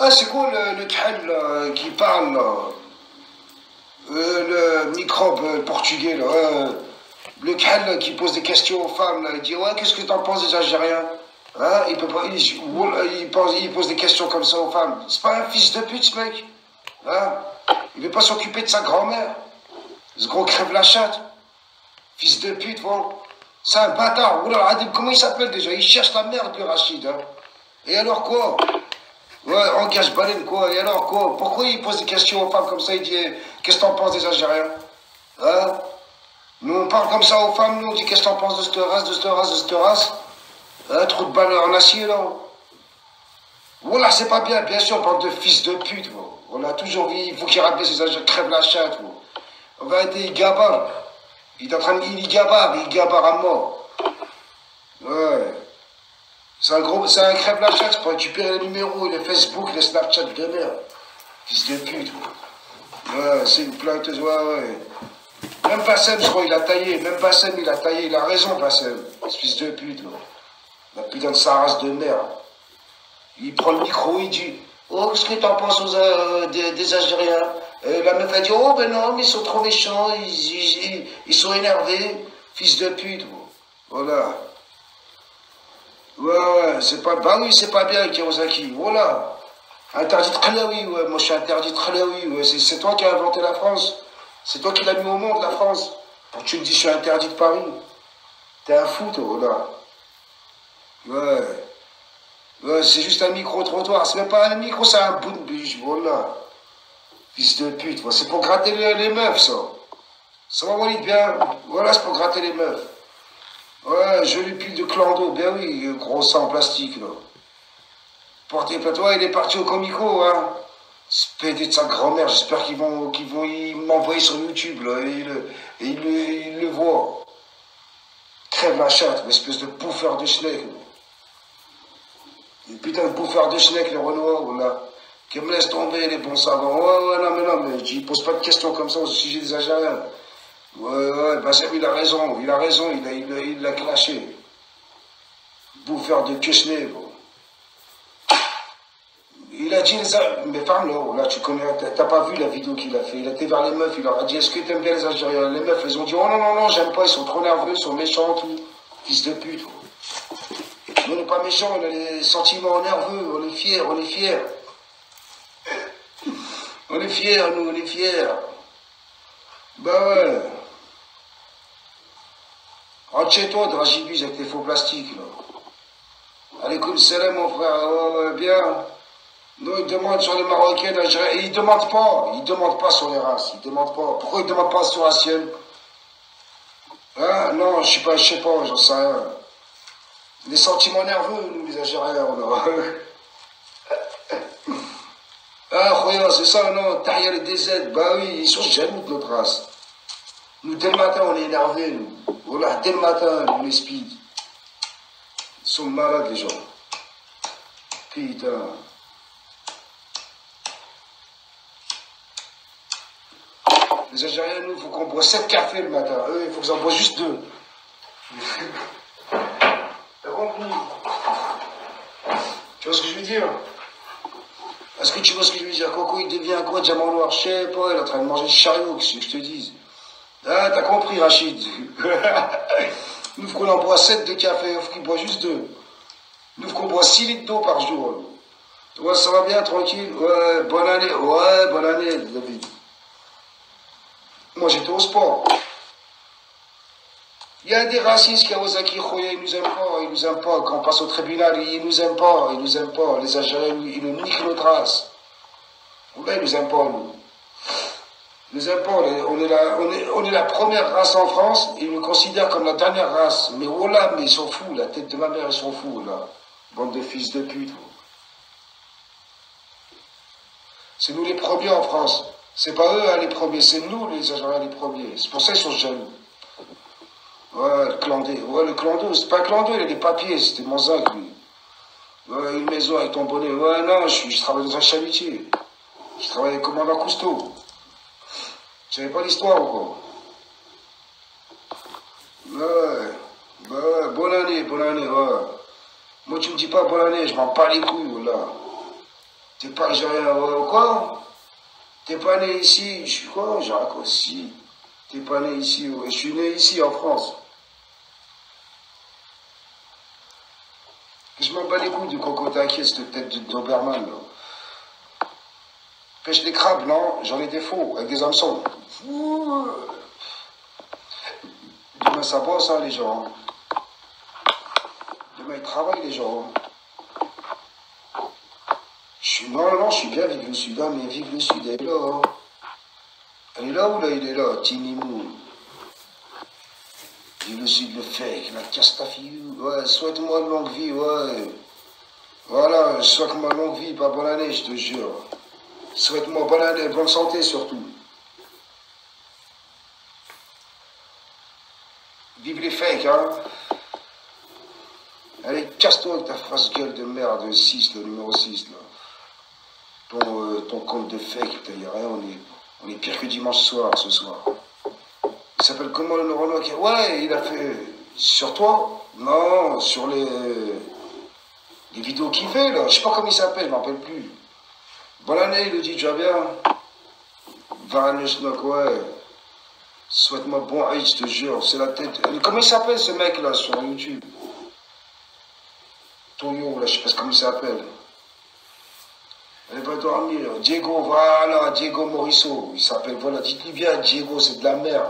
Ah, c'est quoi le khal là, qui parle là? Le microbe portugais là, le khal là, qui pose des questions aux femmes là, il dit ouais, qu'est-ce que t'en penses des Algériens? Hein, il peut pas, il pose des questions comme ça aux femmes. C'est pas un fils de pute ce mec, hein? Il veut pas s'occuper de sa grand-mère. Ce gros crève la chatte, fils de pute, bon. C'est un bâtard. Oula, Adib, comment il s'appelle déjà? Il cherche la merde, le Rachid. Hein. Et alors quoi? Ouais, engage baleine quoi? Et alors quoi? Pourquoi il pose des questions aux femmes comme ça? Il dit, qu'est-ce que t'en penses des Algériens? Hein? Nous, on parle comme ça aux femmes, nous, on dit, qu'est-ce que t'en penses de cette race, de cette race, de cette race? Hein, trop de balles en acier, là. Voilà, c'est pas bien, bien sûr, bande de fils de pute, bon. On a toujours vu, il faut qu'il rappelle ces Algériens, crève la chatte, bon. On va être gabar. Il est en train de, il gabar à mort. Ouais. C'est un crève la chatte pour récupérer les numéros, les Facebook, les Snapchat de merde. Fils de pute, ouais, c'est une planteuse, ouais. Même Bassem, je crois, il a taillé. Même Bassem, il a taillé. Il a raison, Bassem. Fils de pute, là. La putain de sa race de merde. Il prend le micro, il dit oh, qu'est-ce que t'en penses des Algériens? La meuf a dit oh, ben non, mais ils sont trop méchants, ils sont énervés. Fils de pute, voilà. Ouais, c'est pas. Bah oui, c'est pas bien, Kiyosaki. Voilà. Interdit de Khlaoui, ouais. Moi, je suis interdit de Khlaoui, ouais. C'est toi qui as inventé la France. C'est toi qui l'as mis au monde, la France. Pour que tu me dis, je suis interdit de Paris. T'es un fou, toi, voilà. Ouais. Ouais, c'est juste un micro-trottoir. C'est même pas un micro, c'est un bout de biche, voilà. Fils de pute, ouais. C'est pour gratter les meufs, ça. Ça va, Walid, bien. Voilà, c'est pour gratter les meufs. Ouais, joli pull de clando, ben oui, gros sang en plastique, là. Portez pas toi, il est parti au comico, hein. Ce pédé de sa grand-mère, j'espère qu'ils vont m'envoyer sur YouTube, là, et ils le voient. Crève la chatte, espèce de bouffeur de schneck. Et putain de bouffeur de schneck, les Renois, là. Qui me laisse tomber les bons savants. Ouais, non, mais je pose pas de questions comme ça au sujet des Algériens. Ouais, Bassem, il a raison, il l'a clashé. Bouffeur de Kushner, bon. Il a dit, mais parle là, tu connais, t'as pas vu la vidéo qu'il a fait. Il a été vers les meufs, il leur a dit, est-ce que t'aimes bien les Algériens? Les meufs, elles ont dit, oh non, j'aime pas, ils sont trop nerveux, ils sont méchants, tout. Fils de pute. Nous, on n'est pas méchants, on a les sentiments nerveux, on est fiers. On est fiers, nous, on est fiers. Bah ouais. Rentre chez toi, Dragibus, avec tes faux plastiques, là. Allez, cool, salam, mon frère, bien. Nous, ils demandent sur les Marocains d'Algérie. Et ils demandent pas sur les races, ils demandent pas. Pourquoi ils demandent pas sur la sienne? Hein? Non, je sais pas, j'en sais rien. Les sentiments nerveux, nous, les Algériens, on a. Ah, Khoya, c'est ça, non, Tahia les DZ, bah oui, ils sont jaloux de notre race. Nous, dès le matin, on est énervés, nous. Voilà, dès le matin, nous, les speed. Ils sont malades, les gens. Putain. Les Algériens, nous, il faut qu'on boit 7 cafés le matin. Eux, il faut qu'ils en boivent juste 2. T'as compris? Tu vois ce que je veux dire? Est-ce que tu vois ce que je veux dire? Coco, il devient quoi, diamant noir? Je sais pas, il est en train de manger du chariot, qu'est-ce que je te dise? Ah, t'as compris, Rachid. Nous, il faut qu'on en boit 7 de café, il faut qu'il boit juste 2. Nous, il faut qu'on boit 6 litres d'eau par jour. Ouais, ça va bien, tranquille? Ouais, bonne année, David. Moi, j'étais au sport. Il y a des racistes qui Kawasaki, ils nous aiment pas, Quand on passe au tribunal, ils nous aiment pas, Les Algériens, ils nous niquent notre race. Là, ils nous aiment pas, nous. Ils nous aiment pas, on est la première race en France, ils nous considèrent comme la dernière race. Mais voilà, mais ils sont fous, la tête de ma mère, ils sont fous, là. Bande de fils de pute. C'est nous les premiers en France. C'est pas eux, hein, les premiers, c'est nous, les Algériens, les premiers. C'est pour ça qu'ils sont jaloux. Ouais, le clandé. Ouais, le clando, c'est pas un clando, il a des papiers, c'était mon zac, lui. Ouais, une maison avec ton bonnet. Ouais, non, je travaille dans un chalutier. Je travaille avec commandant Cousteau. Tu savais pas l'histoire ou quoi? Ouais, bonne année, ouais. Moi, tu me dis pas bonne année, je m'en bats les couilles, là. T'es pas algérien, quoi? T'es pas né ici, je suis quoi? J'ai raccourci. T'es pas né ici, ouais. Je suis né ici en France. Je m'en bats les couilles du crocodile, cette tête de Doberman, là. Pêche des crabes, non? J'en ai des faux, avec des hameçons. Demain, ça bosse, hein, les gens. Demain, ils travaillent, les gens. Non, je suis bien, vive le Sud, hein, mais vive le Sud, elle est là. Hein. Elle est là ou là, il est là, Tinimou. Vive le Sud, le fake, la castafiou. Ouais, souhaite-moi de longue vie, ouais. Voilà, souhaite-moi longue vie, pas bonne année, je te jure. Souhaite-moi bonne année, bonne santé surtout. Vive les fakes, hein. Allez, casse-toi avec ta face gueule de merde, 6, le numéro 6, là. Ton compte de fake, t'as rien, on est pire que dimanche soir, ce soir. Il s'appelle comment le Renault? Ouais, il a fait... Sur toi? Non, sur les vidéos qu'il fait, là. Je sais pas comment il s'appelle, je m'en rappelle plus. Bonne année, il le dit, tu vas bien? Varanusnok, ouais. Souhaite-moi bon age, je te jure, c'est la tête. Comment il s'appelle, ce mec, là, sur YouTube? Toyo, là, je sais pas comment il s'appelle. Elle va dormir. Diego, voilà, Diego Morisseau. Il s'appelle, voilà, dites-lui bien, Diego, c'est de la merde.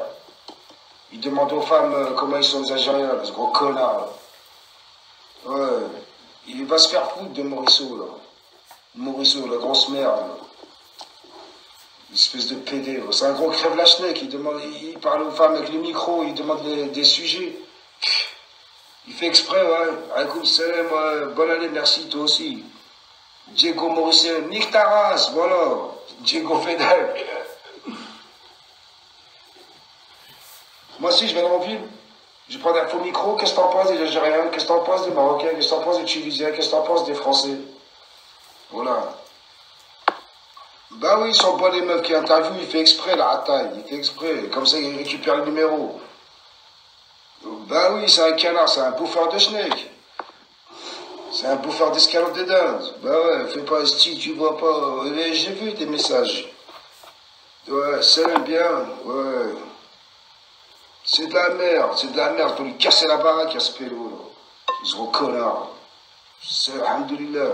Il demande aux femmes comment ils sont les Algériens, ce gros connard. Là. Ouais. Il va se faire foutre de Morisseau, là. Morisseau, la grosse merde, là. Une espèce de PD, là. C'est un gros crève-la-schneck. Il parle aux femmes avec le micro, il demande des sujets. Il fait exprès, ouais. Aïkoum salam, ouais. Bonne année, merci, toi aussi. Diego Morisseau, nique ta race, voilà. Diego Fedal. Moi aussi, je vais dans la ville. Je prends un faux micro. Qu'est-ce que t'en penses des Algériens? Qu'est-ce que t'en penses des Marocains? Qu'est-ce que t'en penses des Tunisiens? Qu'est-ce que t'en penses des Français? Voilà. Bah oui, ils sont pas les meufs qui interviewent. Il fait exprès, la rataille. Il fait exprès. Comme ça, il récupère le numéro. Bah oui, c'est un canard. C'est un bouffeur de schneck. C'est un bouffeur d'escalope de dinde. Bah ouais, fais pas style, tu vois pas. J'ai vu tes messages. Ouais, ça l'aime bien. Ouais. C'est de la merde, faut lui casser la baraque à ce pélo, là. Ce gros connard. C'est, alhamdoulilah.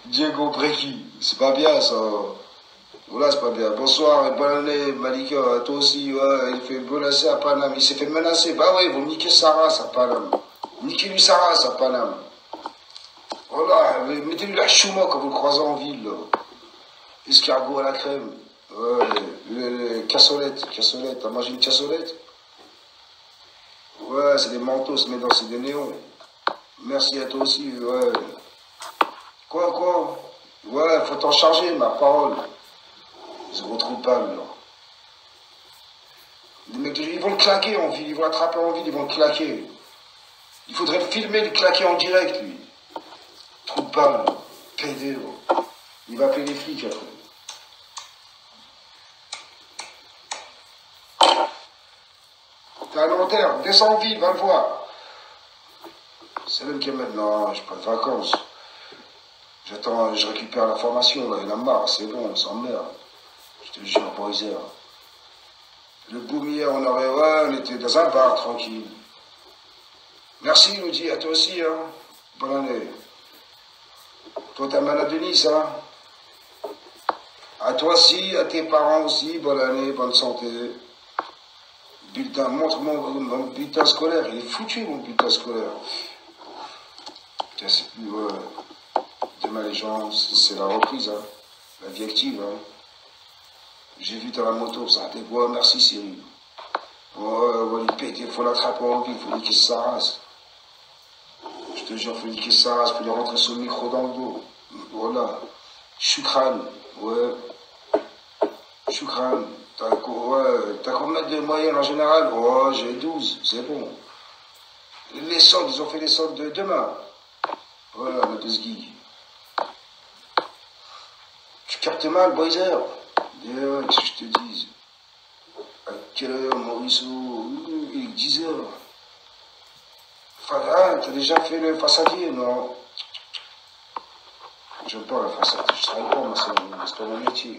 Diego Breki, c'est pas bien ça. Voilà, c'est pas bien. Bonsoir et bonne année, Malika, toi aussi, ouais, il fait menacer à Paname. Il s'est fait menacer. Bah ouais, vous niquez sa race à Paname. Niquez-lui sa race à Paname. Voilà, mettez-lui la chouma quand vous le croisez en ville, là. Escargot à la crème. Ouais, les cassolettes, t'as mangé une cassolette? Ouais, c'est des manteaux, se met dans c'est des néons. Merci à toi aussi, ouais. Quoi? Ouais, faut t'en charger, ma parole. Ils se retrouvent pas, là. Les mecs, ils vont le claquer en ville, ils vont l'attraper en ville, ils vont le claquer. Il faudrait le filmer, le claquer en direct, lui. Trou de balle, pédé, là. Il va appeler les flics après. T'es à Nanterre, descends en ville, va le voir. C'est l'homme qui est maintenant, j'ai pas de vacances. J'attends, je récupère la formation, là, il en a marre, c'est bon, on s'emmerde. Je te jure, Boiser. Le boom hier, on était dans un bar, tranquille. Merci, Lodi, à toi aussi, hein. Bonne année. Toi, t'as malade de Nice, hein. À toi aussi, à tes parents aussi, bonne année, bonne santé. Bulletin, montre mon bulletin scolaire, il est foutu, mon bulletin scolaire. Tiens, c'est plus, demain les gens, c'est la reprise, hein. La vie active, hein. J'ai vu dans la moto, ça t'es bois, merci Cyril. Ouais, on va lui péter, il faut l'attraper en vie, il faut niquer sa race. Je te jure, il faut niquer sa race, il faut lui rentrer son micro dans le dos. Voilà. Choukran, ouais. Choukran. T'as combien de moyenne en général? Oh, j'ai 12, c'est bon. Les soldes, ils ont fait les soldes de demain. Voilà, ma 2 gigs. Tu captes mal, Boiser. Qu'est-ce que je te dise? À quelle heure, Mauriceau? Il est 10 heures. Ah, t'as déjà fait le façadier? Non. J'aime pas le façadier. Je travaille pas, moi, c'est pas mon métier.